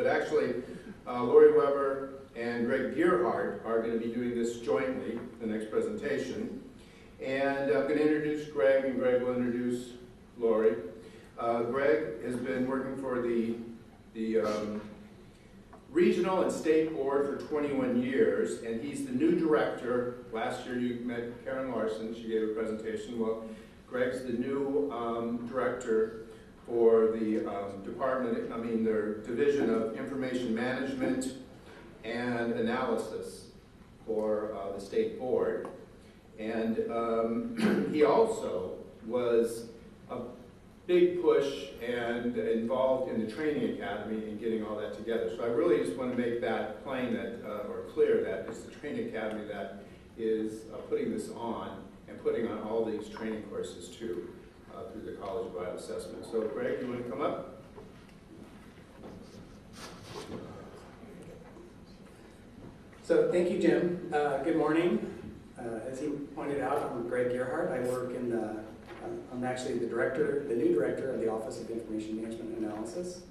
actually Lori Weber and Greg Gearhart are going to be doing this jointly, the next presentation. And I'm going to introduce Greg, and Greg will introduce Lori. Greg has been working for the regional and state board for 21 years, and he's the new director. Last year you met Karen Larson, she gave a presentation. Well, Greg's the new director for the their division of information management and analysis for the state board. And he also was a big push and involved in the training academy and getting all that together. So I really just want to make that plain that, or clear that it's the training academy that is putting this on and putting on all these training courses too through the College of Bioassessment. So Greg, you want to come up? So thank you, Jim. Good morning. As he pointed out, I'm Greg Gearhart. I work in I'm actually the new director of the Office of Information Management and Analysis.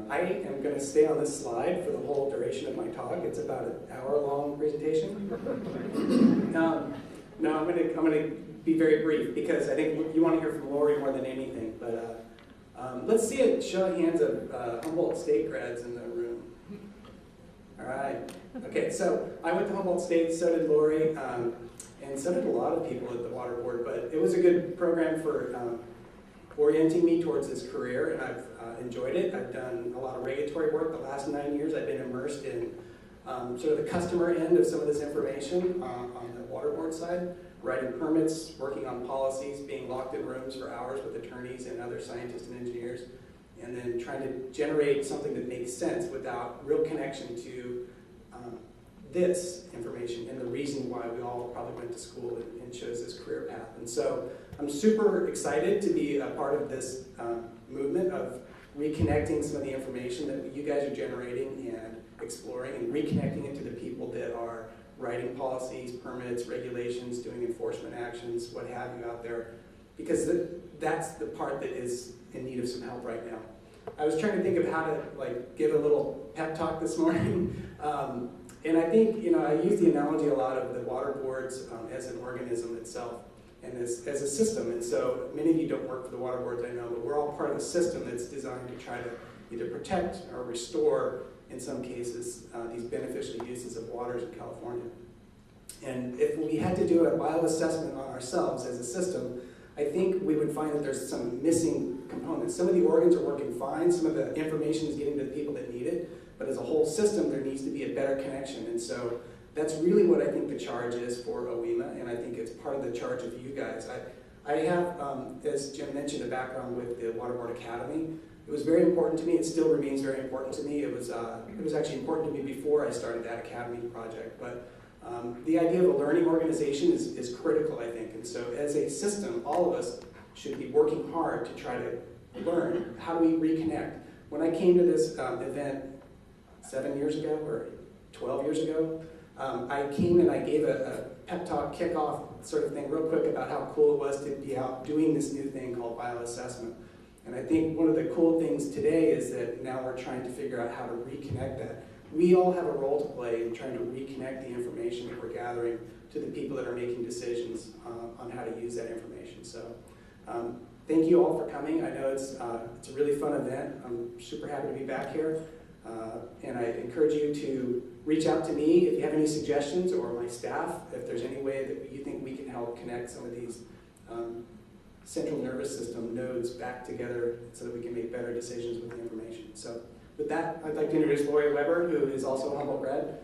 I am going to stay on this slide for the whole duration of my talk. It's about an hour-long presentation. No, I'm going to be very brief because I think you want to hear from Lori more than anything. But let's see a show of hands of Humboldt State grads in the room. All right. Okay, so I went to Humboldt State, so did Lori, and so did a lot of people at the Water Board, but it was a good program for orienting me towards this career, and I've enjoyed it. I've done a lot of regulatory work. The last 9 years I've been immersed in sort of the customer end of some of this information on the Water Board side, writing permits, working on policies, being locked in rooms for hours with attorneys and other scientists and engineers, and then trying to generate something that makes sense without real connection to this information and the reason why we all probably went to school and chose this career path. And so I'm super excited to be a part of this movement of reconnecting some of the information that you guys are generating and exploring and reconnecting it to the people that are writing policies, permits, regulations, doing enforcement actions, what have you out there, because that's the part that is in need of some help right now. I was trying to think of how to give a little pep talk this morning. And I think, I use the analogy a lot of the water boards as an organism itself and as a system. And so many of you don't work for the water boards, I know, but we're all part of a system that's designed to try to either protect or restore, in some cases, these beneficial uses of waters in California. And if we had to do a bioassessment on ourselves as a system, I think we would find that there's some missing components. Some of the organs are working fine, some of the information is getting to the people that need it, but as a whole system, there needs to be a better connection. And so that's really what I think the charge is for OEMA, and I think it's part of the charge of you guys. I have, as Jim mentioned, a background with the Water Board Academy. It was very important to me. It still remains very important to me. It was actually important to me before I started that academy project. But the idea of a learning organization is critical, I think. And so as a system, all of us should be working hard to try to learn. How do we reconnect? When I came to this event 7 years ago or 12 years ago, I came and I gave a pep talk, kickoff sort of thing real quick about how cool it was to be out doing this new thing called bioassessment. And I think one of the cool things today is that now we're trying to figure out how to reconnect that. We all have a role to play in trying to reconnect the information that we're gathering to the people that are making decisions on how to use that information. So thank you all for coming. I know it's a really fun event. I'm super happy to be back here. And I encourage you to reach out to me if you have any suggestions, or my staff, if there's any way that you think we can help connect some of these central nervous system nodes back together so that we can make better decisions with the information. So with that, I'd like to introduce Lori Weber, who is also a Humboldt grad.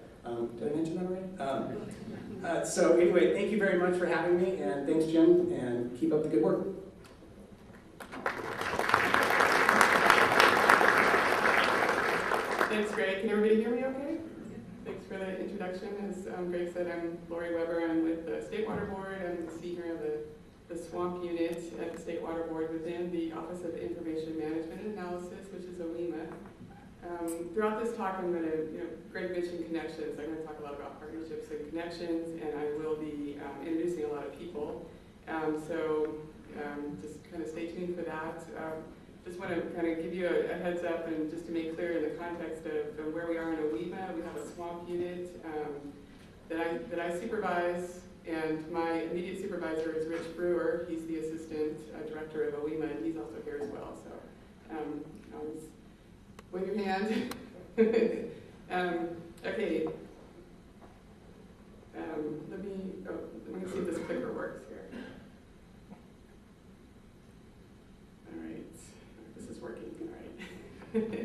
Did I mention that already? So anyway, thank you very much for having me, and thanks, Jim, and keep up the good work. Thanks, Greg. Can everybody hear me okay? Thanks for the introduction. As Greg said, I'm Lori Weber. I'm with the State Water Board. I'm the senior of the swamp unit at the State Water Board within the Office of Information Management and Analysis, which is OEMA. Throughout this talk, I'm going to, Greg mentioned connections. I'm going to talk a lot about partnerships and connections, and I will be introducing a lot of people. So just kind of stay tuned for that. just want to kind of give you a heads up and just to make clear in the context of where we are in OWEMA. We have a swamp unit that I supervise, and my immediate supervisor is Rich Brewer. He's the assistant director of OWEMA, and he's also here as well. So wave your hand. Okay. Let me see if this clicker works here. All right, this is working. All right.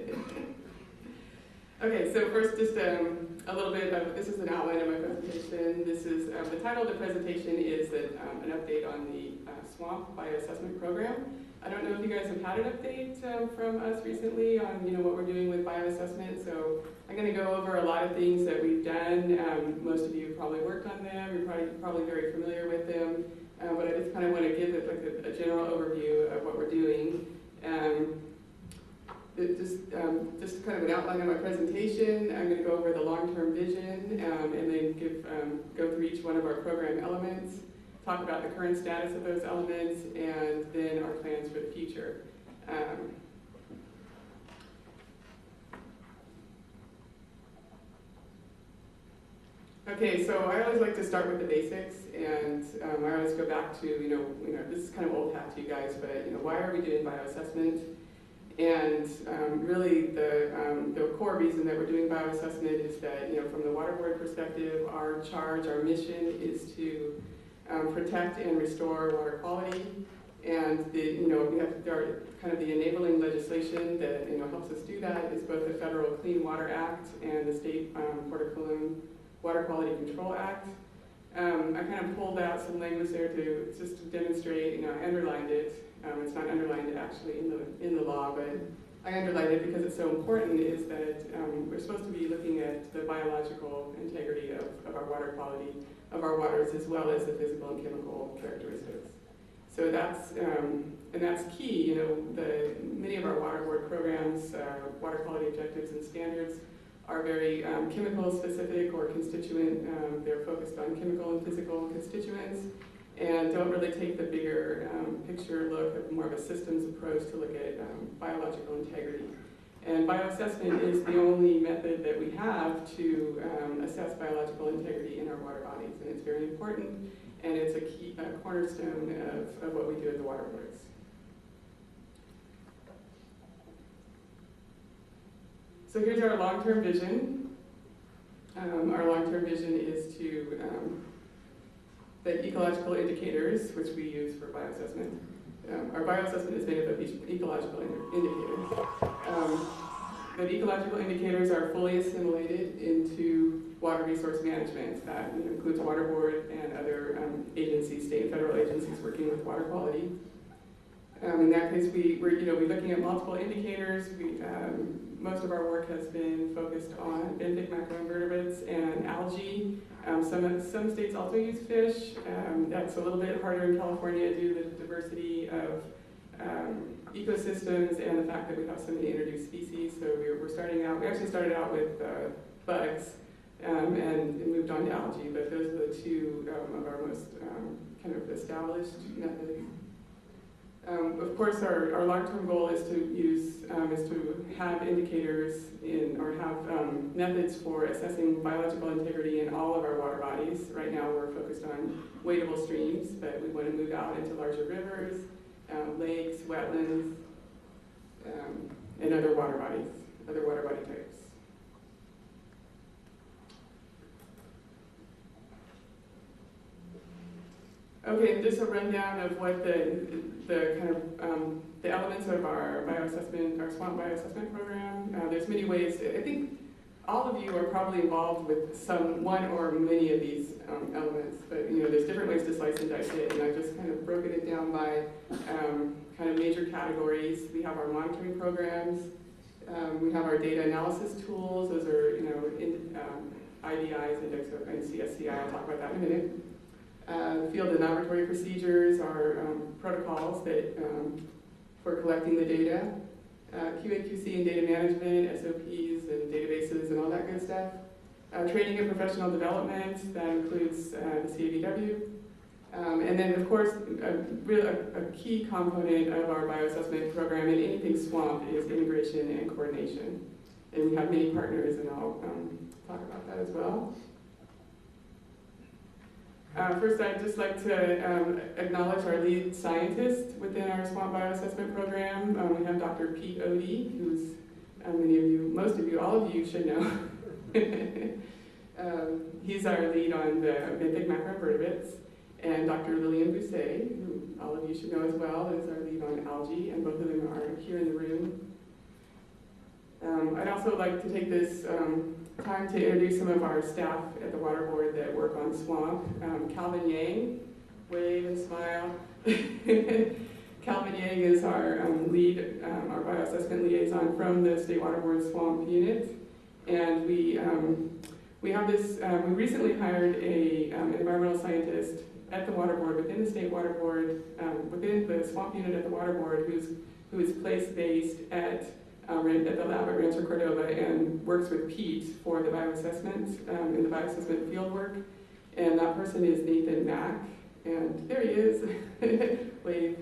Okay, so first, just a little bit of this is an outline of my presentation. This is the title of the presentation is an update on the swamp bioassessment program. I don't know if you guys have had an update from us recently on what we're doing with bioassessment. So I'm going to go over a lot of things that we've done. Most of you have probably worked on them. You're probably very familiar with them. But I just kind of want to give it like a general overview of what we're doing. Just kind of an outline of my presentation. I'm going to go over the long-term vision and then go through each one of our program elements, talk about the current status of those elements, and then our plans for the future. Okay, so I always like to start with the basics, and I always go back to, this is kind of old hat to you guys, but why are we doing bioassessment? And really the core reason that we're doing bioassessment is that, from the water board perspective, our mission is to protect and restore water quality. And we have kind of the enabling legislation that helps us do that is both the Federal Clean Water Act and the State Port of Cologne Water Quality Control Act. I kind of pulled out some language there just to demonstrate, I underlined it. It's not underlined actually in the law, but I underlined it because it's so important, is that we're supposed to be looking at the biological integrity of our water quality, of our waters, as well as the physical and chemical characteristics. So that's key. Many of our water board programs, water quality objectives and standards, are very chemical specific or constituent. They're focused on chemical and physical constituents, and don't really take the bigger picture look of more of a systems approach to look at biological integrity. And bioassessment is the only method that we have to assess biological integrity in our water bodies, and it's very important, and it's a cornerstone of what we do at the water boards. So here's our long-term vision. Our long-term vision is to the ecological indicators, which we use for bioassessment. Our bioassessment is made up of ecological indicators. But ecological indicators are fully assimilated into water resource management. That includes water board and other agencies, state and federal agencies working with water quality. In that case, we're looking at multiple indicators. Most of our work has been focused on benthic macroinvertebrates and algae. Some states also use fish. That's a little bit harder in California due to the diversity of ecosystems and the fact that we have so many introduced species. So we actually started out with bugs and moved on to algae, but those are the two of our most kind of established methods. Of course, our long-term goal is to have indicators or have methods for assessing biological integrity in all of our water bodies. Right now, we're focused on wadable streams, but we want to move out into larger rivers, lakes, wetlands, and other water body types. Okay, just a rundown of what the kind of the elements of our bioassessment, our swamp bioassessment program. There's many ways. I think all of you are probably involved with one or many of these elements, but there's different ways to slice and dice it, and I've just kind of broken it down by kind of major categories. We have our monitoring programs. We have our data analysis tools. Those are IDIs, and CSCI. I'll talk about that in a minute. Field and laboratory procedures are protocols that for collecting the data. QA/QC and data management, SOPs and databases and all that good stuff. Training and professional development, that includes the CABW. And then, of course, a key component of our bioassessment program in anything swamp is integration and coordination. And we have many partners, and I'll talk about that as well. First, I'd just like to acknowledge our lead scientist within our swamp bioassessment program. We have Dr. Pete Odie, who's many of you, most of you, all of you should know. He's our lead on the benthic macroinvertebrates. And Dr. Lillian Bousset, who all of you should know as well, is our lead on algae, and both of them are here in the room. I'd also like to take this time to introduce some of our staff at the Water Board that work on swamp. Calvin Yang, wave and smile. Calvin Yang is our lead, our bioassessment liaison from the State Water Board Swamp Unit. And we have this, we recently hired an environmental scientist at the Water Board, within the State Water Board, within the Swamp Unit at the Water Board, who is place-based at the lab at Rancho Cordova and works with Pete for the bioassessment and the bioassessment fieldwork. And that person is Nathan Mack, and there he is. Wave.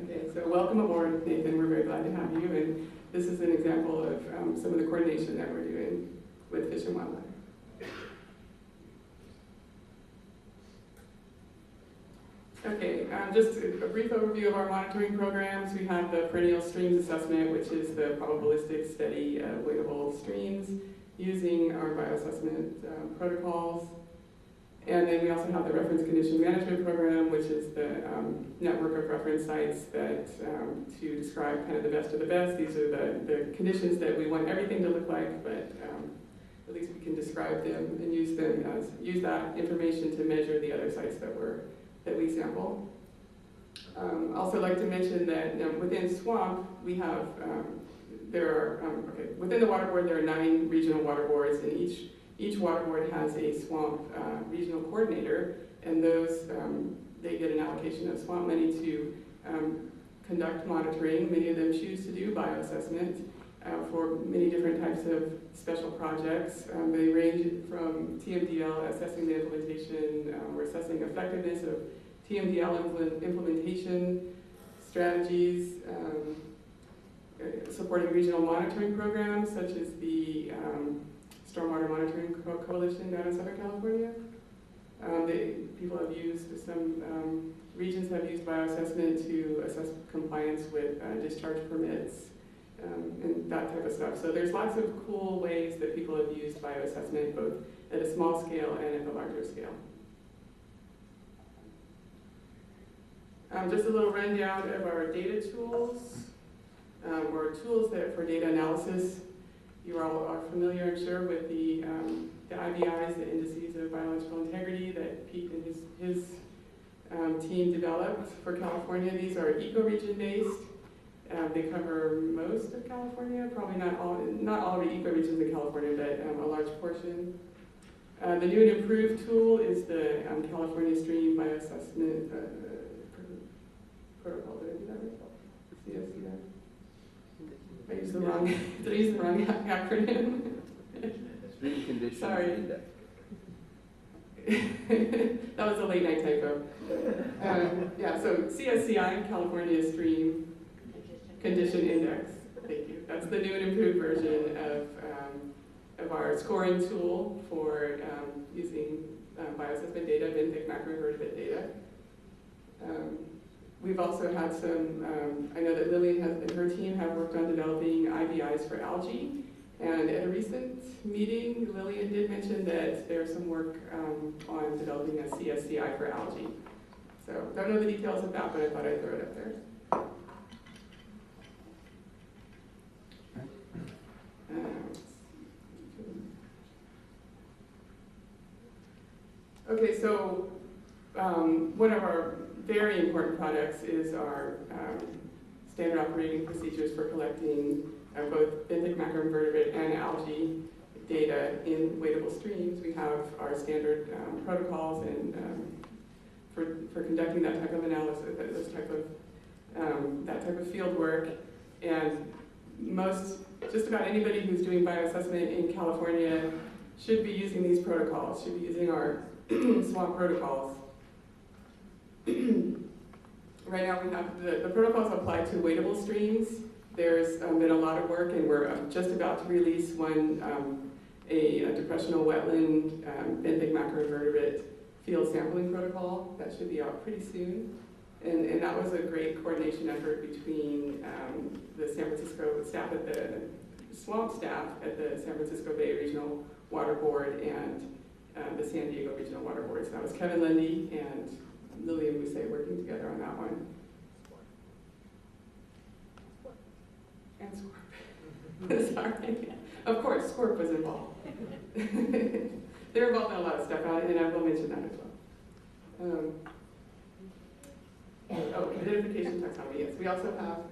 Okay, so welcome aboard, Nathan. We're very glad to have you, and this is an example of some of the coordination that we're doing with Fish and Wildlife. Okay, just a brief overview of our monitoring programs. We have the perennial streams assessment, which is the probabilistic study of wadable streams using our bioassessment protocols. And then we also have the reference condition management program, which is the network of reference sites that to describe kind of the best of the best. These are the conditions that we want everything to look like, but at least we can describe them and use that information to measure the other sites that we sample. Also like to mention that within SWAMP, we have, within the water board there are 9 regional water boards, and each water board has a SWAMP regional coordinator, and those, they get an allocation of SWAMP money to conduct monitoring. Many of them choose to do bioassessment for many different types of special projects. They range from TMDL, assessing the implementation, or assessing effectiveness of TMDL implementation strategies, supporting regional monitoring programs such as the Stormwater Monitoring Coalition down in Southern California. People have used, some regions have used bioassessment to assess compliance with discharge permits and that type of stuff. So there's lots of cool ways that people have used bioassessment, both at a small scale and at the larger scale. Just a little rundown of our data tools, or tools that for data analysis. You all are familiar, I'm sure, with the IBIs, the indices of biological integrity that Pete and his team developed for California. These are ecoregion based. They cover most of California, probably not all the ecoregions in California, but a large portion. The new and improved tool is the California Stream Bioassessment Protocol. Did I do that right? CSCI. I used the wrong, did I use the wrong acronym? Stream condition Sorry. index. That was a late night typo. Yeah, so CSCI, California Stream Condition Index. Thank you. That's the new and improved version of our scoring tool for using bioassessment data, benthic macroinvertebrate data. We've also had some, I know that Lillian and her team have worked on developing IBIs for algae. And at a recent meeting, Lillian did mention that there's some work on developing a CSCI for algae. So don't know the details of that, but I thought I'd throw it up there. Okay, so one of our very important products is our standard operating procedures for collecting both benthic macroinvertebrate and algae data in wadable streams. We have our standard protocols and for conducting that type of analysis, that type of field work. And just about anybody who's doing bioassessment in California should be using these protocols, should be using our SWAMP protocols. Right now we have the protocols apply to wadable streams. There's been a lot of work, and we're just about to release one, a depressional wetland benthic macroinvertebrate field sampling protocol. That should be out pretty soon. And that was a great coordination effort between the San Francisco staff at the swamp staff at the San Francisco Bay Regional Water Board and the San Diego Regional Water Board. So that was Kevin Lundy and Lillian Bousset working together on that one. And SWRCB. Sorry. Of course, SWRCB was involved. They're involved in a lot of stuff, and I will mention that as well. Identification taxonomy, yes. We also have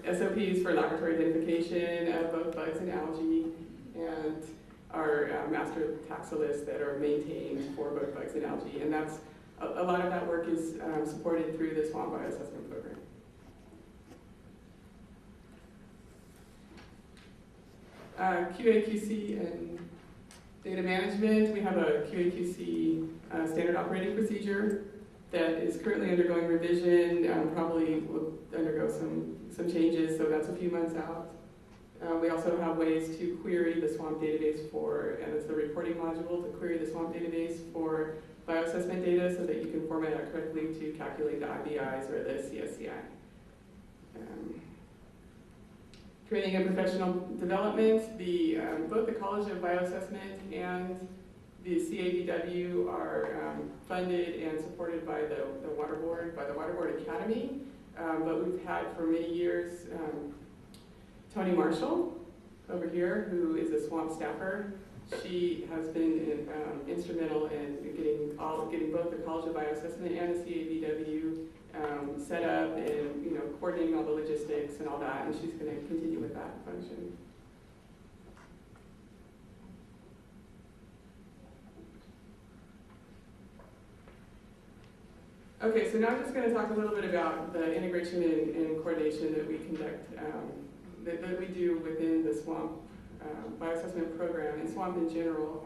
SOPs for laboratory identification of both bugs and algae, and our master taxa lists that are maintained for both bugs and algae. And that's a lot of that work is supported through the Swamp Bioassessment Program. QA/QC and data management. We have a QA/QC standard operating procedure that is currently undergoing revision, probably will undergo some changes, so that's a few months out. We also have ways to query the SWAMP database for, and it's the reporting module, to query the SWAMP database for bioassessment data so that you can format it correctly to calculate the IBIs or the CSCI. Training and professional development, both the College of Bioassessment and the CABW are funded and supported by the Water Board, by the Water Board Academy. But we've had for many years Toni Marshall over here, who is a SWAMP staffer. She has been instrumental in getting both the College of Bioassessment and the CABW set up and coordinating all the logistics and all that, and she's going to continue with that function. Okay, so now I'm just going to talk a little bit about the integration and coordination that we conduct, that we do within the SWAMP bioassessment program and SWAMP in general.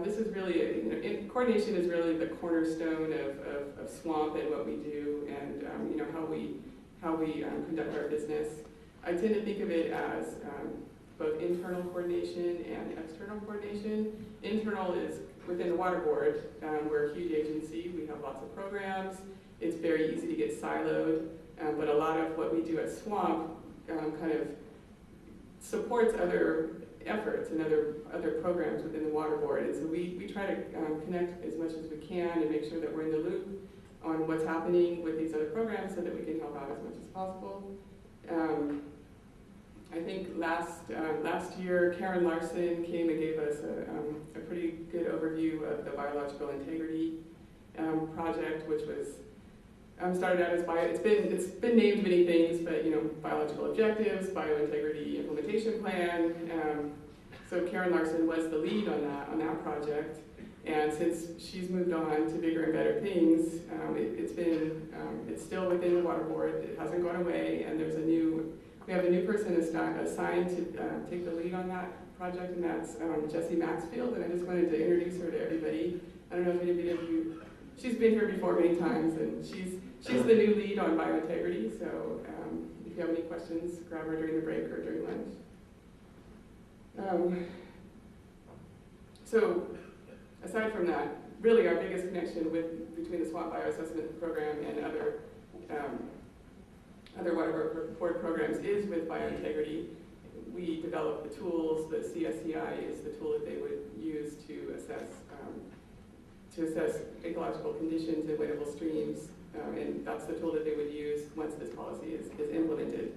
This is really, coordination is really the cornerstone of SWAMP and what we do, and how we conduct our business. I tend to think of it as both internal coordination and external coordination. Internal is within the Water Board. We're a huge agency. We have lots of programs. It's very easy to get siloed, but a lot of what we do at SWAMP kind of supports other efforts and other programs within the Water Board. And so we try to connect as much as we can and make sure that we're in the loop on what's happening with these other programs so that we can help out as much as possible. I think last year, Karen Larson came and gave us a pretty good overview of the biological integrity project, which was started out as it's been named many things, but biological objectives, biointegrity implementation plan. So Karen Larson was the lead on that project, and since she's moved on to bigger and better things, it's still within the Water Board. It hasn't gone away, and we have a new person assigned to take the lead on that project, and that's Jessie Maxfield. And I just wanted to introduce her to everybody. I don't know if anybody of you. She's been here before many times, and she's the new lead on biointegrity. So if you have any questions, grab her during the break or during lunch. So aside from that, really our biggest connection between the SWAMP Bioassessment Program and other Water Board programs is with biointegrity. We develop the tools. The CSCI is the tool that they would use to assess ecological conditions in wadable streams, and that's the tool that they would use once this policy is implemented.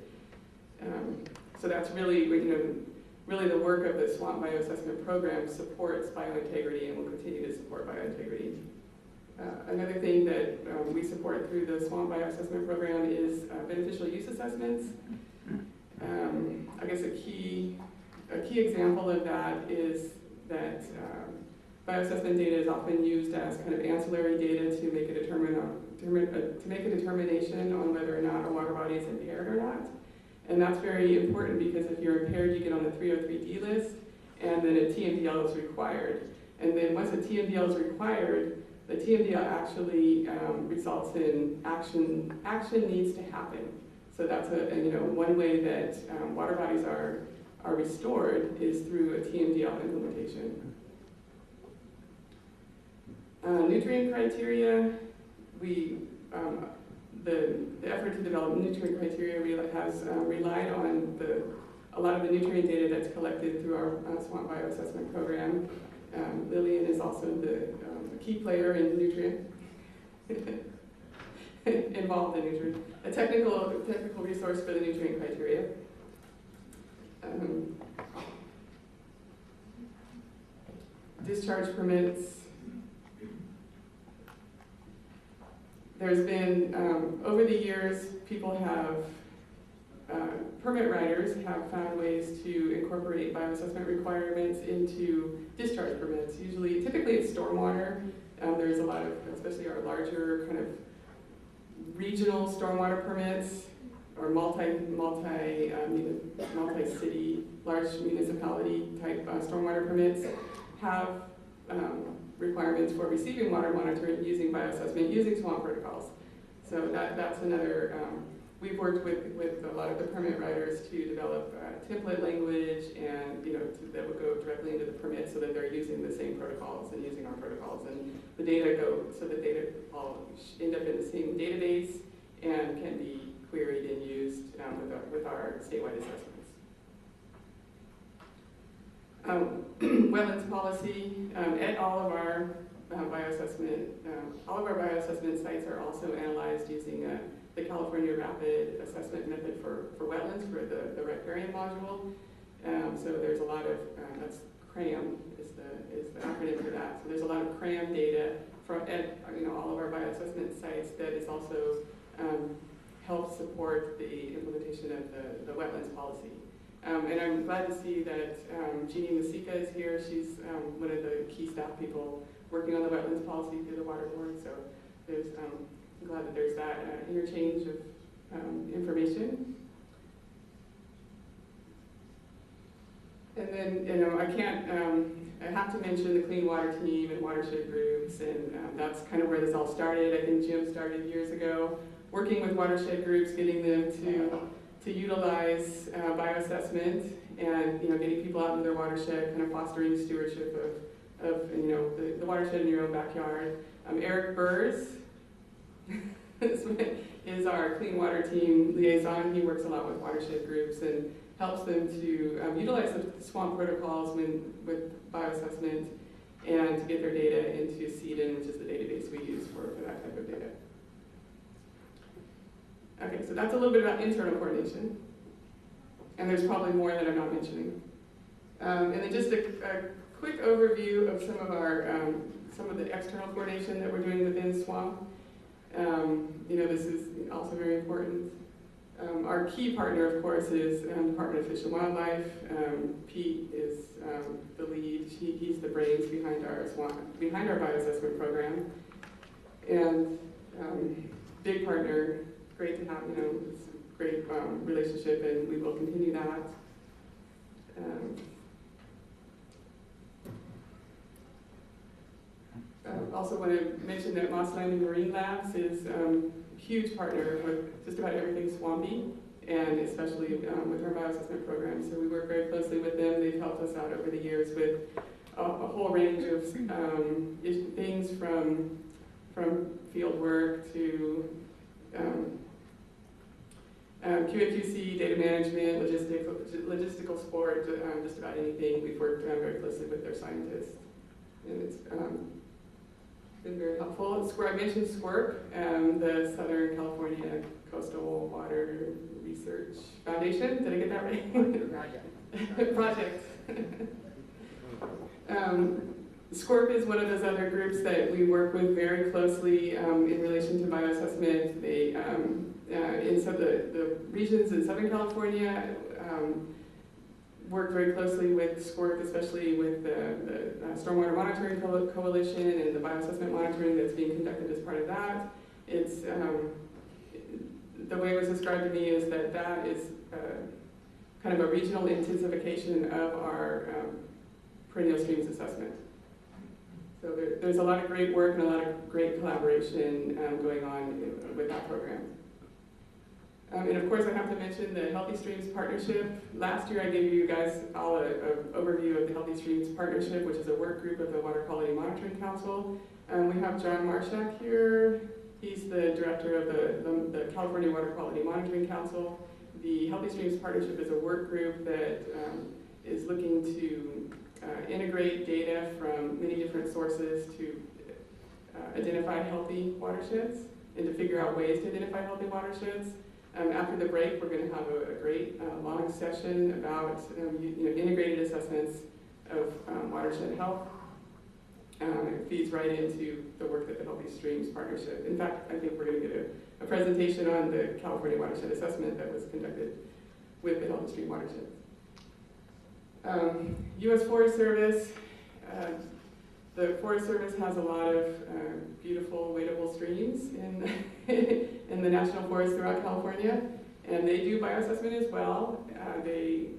So that's really, really the work of the SWAMP Bioassessment Program supports biointegrity and will continue to support biointegrity. Another thing that we support through the SWAMP Bioassessment Program is beneficial use assessments. I guess a key example of that is that bioassessment data is often used as kind of ancillary data to make a determination on whether or not a water body is impaired or not. And that's very important because if you're impaired, you get on the 303D list, and then a TMDL is required. And then once a TMDL is required, the TMDL actually results in action. Action needs to happen. So that's one way that water bodies are restored is through a TMDL implementation. Nutrient criteria, the effort to develop nutrient criteria has relied on a lot of the nutrient data that's collected through our swamp bioassessment program. Lillian is also the key player in nutrient, involved in nutrient, a technical resource for the nutrient criteria. Discharge permits. There's been, over the years, people have, permit writers have found ways to incorporate bioassessment requirements into discharge permits. Typically it's stormwater. There's a lot of, especially our larger kind of regional stormwater permits or multi-city, large municipality type stormwater permits have requirements for receiving water monitoring using bioassessment, using swamp protocols. So that's another, we've worked with a lot of the permit writers to develop template language and that would go directly into the permit so that they're using the same protocols and using our protocols, and the data all end up in the same database and can be queried and used with our statewide assessments. Wetlands policy at all of our bioassessment sites are also analyzed using the California Rapid Assessment Method for wetlands for the riparian module. So there's a lot of that's CRAM is the acronym for that. So there's a lot of CRAM data at all of our bioassessment sites that is also helps support the implementation of the wetlands policy. And I'm glad to see that Jeannie Masika is here. She's one of the key staff people working on the wetlands policy through the water board. So there's, I'm glad that there's that interchange of information. And then, I have to mention the clean water team and watershed groups, and that's kind of where this all started. I think Jim started years ago, working with watershed groups, getting them to utilize bioassessment and getting people out in their watershed, kind of fostering stewardship of the watershed in your own backyard. Eric Burrs is our clean water team liaison. He works a lot with watershed groups and helps them to utilize the swamp protocols with bioassessment and to get their data into CEDN, which is the database we use for that type of data. Okay, so that's a little bit about internal coordination. And there's probably more that I'm not mentioning. And then just a quick overview of some of the external coordination that we're doing within SWAMP. This is also very important. Our key partner, of course, is Department of Fish and Wildlife. Pete is the lead. He's the brains behind our bioassessment program. And big partner, great to have, it's a great relationship, and we will continue that. Also want to mention that Moss Landing Marine Labs is a huge partner with just about everything swampy, and especially with our bioassessment program. So we work very closely with them. They've helped us out over the years with a whole range of things from field work to QAQC, data management, logistical support, just about anything. We've worked very closely with their scientists, and it's been very helpful. I mentioned SWRCB, the Southern California Coastal Water Research Foundation. Did I get that right? Project. SWRCB is one of those other groups that we work with very closely in relation to bioassessment. They, in some of the regions in Southern California, work very closely with SWRCB, especially with the Stormwater Monitoring Coalition and the bioassessment monitoring that's being conducted as part of that. It's, the way it was described to me is that is kind of a regional intensification of our perennial streams assessment. So there's a lot of great work and a lot of great collaboration going on with that program. And of course, I have to mention the Healthy Streams Partnership. Last year, I gave you guys all an overview of the Healthy Streams Partnership, which is a work group of the Water Quality Monitoring Council. We have John Marshak here. He's the director of the California Water Quality Monitoring Council. The Healthy Streams Partnership is a work group that is looking to integrate data from many different sources to identify healthy watersheds and to figure out ways to identify healthy watersheds. After the break, we're going to have a great long session about integrated assessments of watershed health. It feeds right into the work that the Healthy Streams Partnership. In fact, I think we're going to get a presentation on the California Watershed Assessment that was conducted with the Healthy Stream Watershed. U.S. Forest Service. The Forest Service has a lot of beautiful wadable streams in the national forests throughout California, and they do bioassessment as well. They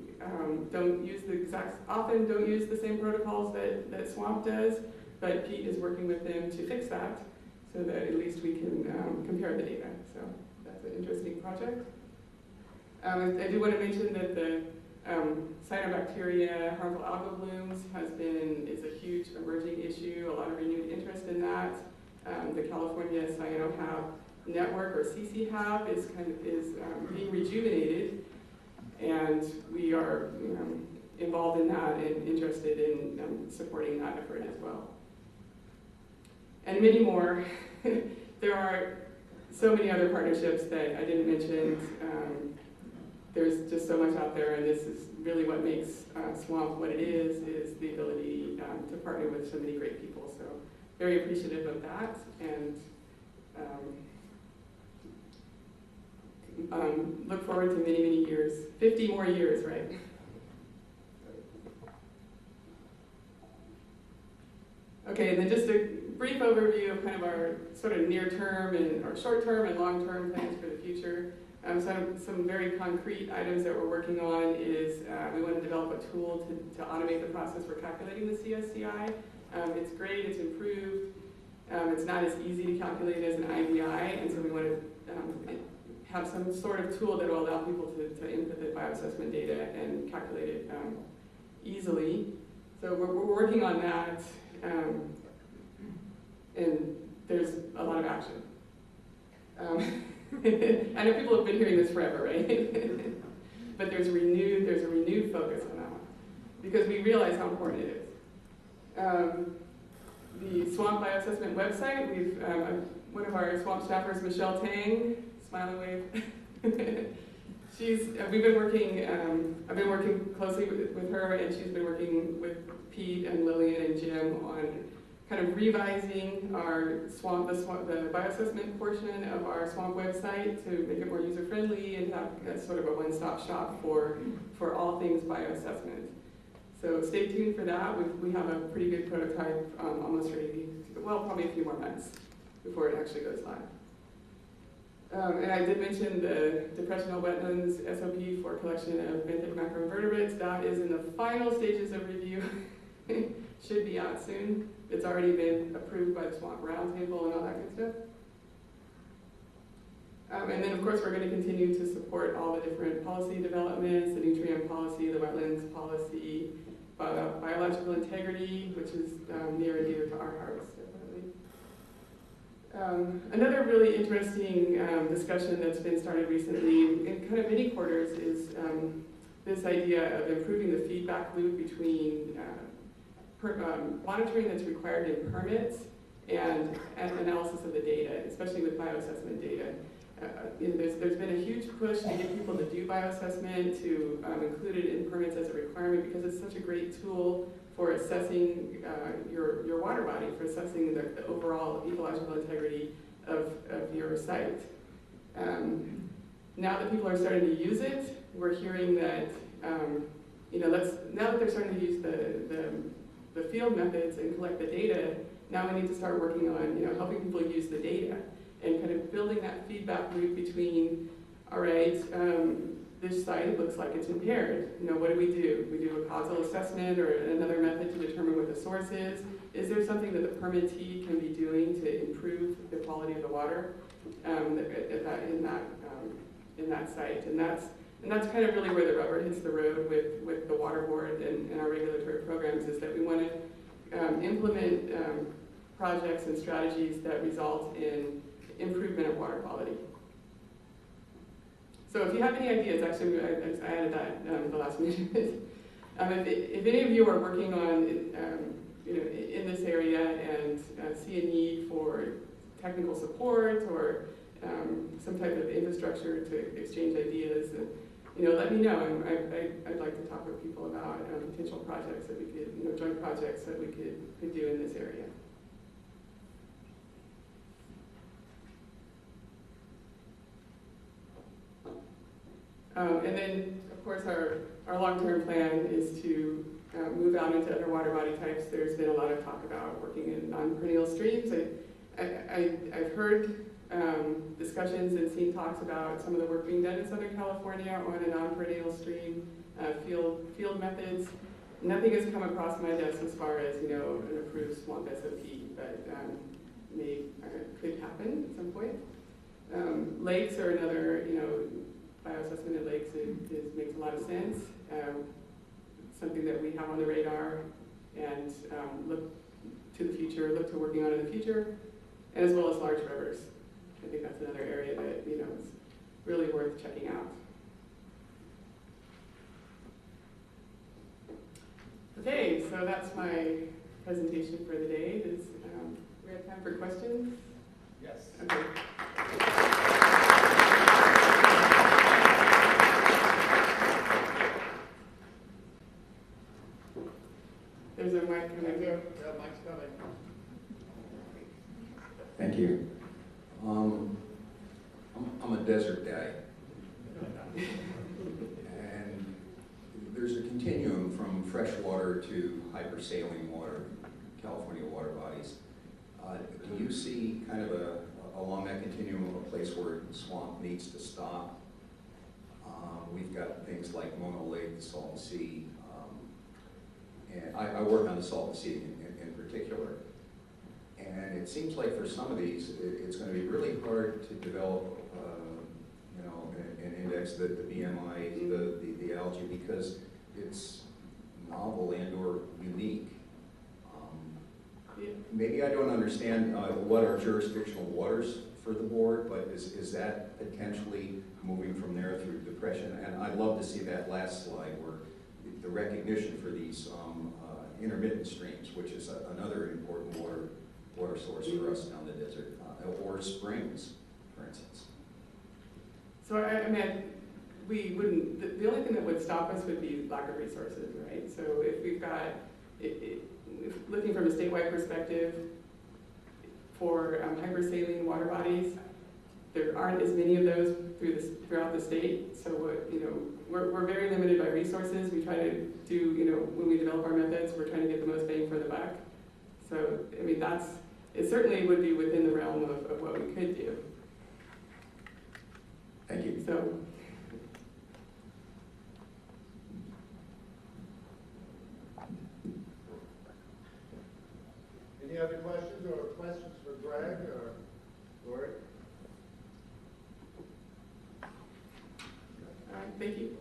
often don't use the same protocols that SWAMP does, but Pete is working with them to fix that so that at least we can compare the data. So that's an interesting project. I do want to mention that the cyanobacteria, harmful algal blooms, is a huge emerging issue, a lot of renewed interest in that. The California Cyanohab Network, or CCHAB, is being rejuvenated, and we are involved in that and interested in supporting that effort as well. And many more. There are so many other partnerships that I didn't mention. There's just so much out there, and this is really what makes SWAMP what it is the ability to partner with so many great people. So very appreciative of that, and look forward to many, many years, 50 more years, right? Okay, and then just a brief overview of kind of our sort of near-term and our short-term and long-term plans for the future. Some very concrete items that we're working on is we want to develop a tool to automate the process for calculating the CSCI. It's great, it's improved. It's not as easy to calculate as an IBI, and so we want to have some sort of tool that will allow people to input the bioassessment data and calculate it easily. So we're working on that, and there's a lot of action. I know people have been hearing this forever, right? But there's a renewed focus on that one because we realize how important it is. The SWAMP Bioassessment website, one of our SWAMP staffers, Michelle Tang, smiling wave. I've been working closely with her, and she's been working with Pete and Lillian and Jim on kind of revising our the bioassessment portion of our SWAMP website to make it more user-friendly and have sort of a one-stop shop for all things bioassessment. So stay tuned for that. We have a pretty good prototype almost ready, well, probably a few more months before it actually goes live. And I did mention the depressional wetlands SOP for collection of benthic macroinvertebrates. That is in the final stages of review. Should be out soon. It's already been approved by the SWAMP Roundtable and all that good stuff. And then, of course, we're going to continue to support all the different policy developments, the nutrient policy, the wetlands policy, biological integrity, which is near and dear to our hearts, definitely. Another really interesting discussion that's been started recently in kind of many quarters is this idea of improving the feedback loop between monitoring that's required in permits and analysis of the data, especially with bioassessment data. There's been a huge push to get people to do bioassessment, to include it in permits as a requirement because it's such a great tool for assessing your water body, for assessing the overall ecological integrity of your site. Now that people are starting to use it, we're hearing that now that they're starting to use the field methods and collect the data, now we need to start working on helping people use the data and kind of building that feedback loop between, all right, this site looks like it's impaired. What do? We do a causal assessment or another method to determine what the source is. is there something that the permittee can be doing to improve the quality of the water in that site? And that's kind of really where the rubber hits the road with the water board and our regulatory programs, is that we want to implement projects and strategies that result in improvement of water quality. So if you have any ideas, actually I added that the last meeting. If any of you are working on in this area and see a need for technical support or some type of infrastructure to exchange ideas, let me know. I'd like to talk with people about potential projects that we could, joint projects that we could do in this area. And then, of course, our long-term plan is to move out into other water body types. There's been a lot of talk about working in non-perennial streams. I've heard discussions and seen talks about some of the work being done in Southern California on a non-perennial stream field methods. Nothing has come across my desk as far as an approved swamp SOP, but could happen at some point. Lakes are another, bioassessment in lakes makes a lot of sense. Something that we have on the radar, and look to the future, look to working on in the future, and as well as large rivers. I think that's another area that is really worth checking out. Okay, so that's my presentation for the day. Does we have time for questions? Yes. Okay. There's a mic coming. Yeah, mic's coming. Thank you. I'm a desert guy. And there's a continuum from freshwater to hypersaline water, California water bodies. Do you see kind of along that continuum a place where the swamp needs to stop? We've got things like Mono Lake, the Salton Sea, and I work on the Salton Sea in particular. And it seems like for some of these, it's going to be really hard to develop, an index, the BMI, the algae, because it's novel and/or unique. Maybe I don't understand what are jurisdictional waters for the board, but is that potentially moving from there through depression? And I'd love to see that last slide where the recognition for these intermittent streams, which is another important water source for us down the desert, or springs, for instance. So we wouldn't, the only thing that would stop us would be lack of resources, right? So if we've got, if looking from a statewide perspective, for hypersaline water bodies, there aren't as many of those throughout the state. So we're very limited by resources. We try to do, when we develop our methods, we're trying to get the most bang for the buck. So, it certainly would be within the realm of what we could do. Thank you. So. Any other questions for Greg or Lori? All right, thank you.